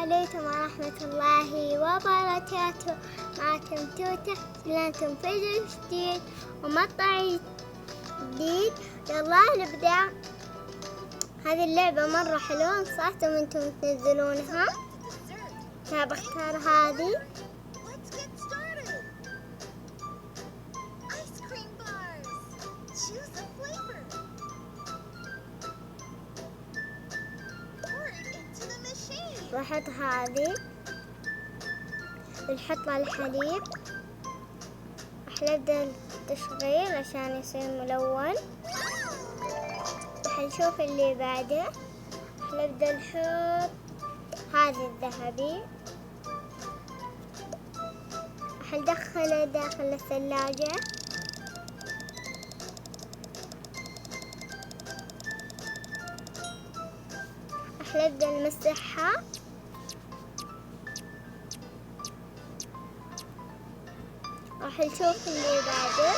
عليكم ورحمة الله وبركاته. معكم توتة، لكم فيديو جديد ومقطع جديد. يلا نبدأ. هذه اللعبة مرة حلوة، انصحتم انتم تنزلونها. بختار هذه. بحط هذه، بنحط الحليب، نبدأ التشغيل عشان يصير ملون. حنشوف اللي بعده. نبدأ نحط هذا الذهبي، حندخله داخل الثلاجة. نبدأ نمسحها. راح نشوف اللي بعده.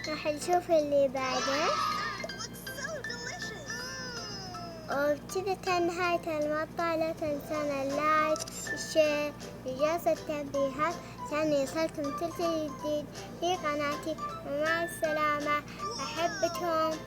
راح نشوف اللي بعده. وبكذا كان نهاية المقطع. لا تنسون اللايك والشير وجرس التنبيهات عشان يوصلكم كل شيء جديد في قناتي. ومع السلامة، أحبكم.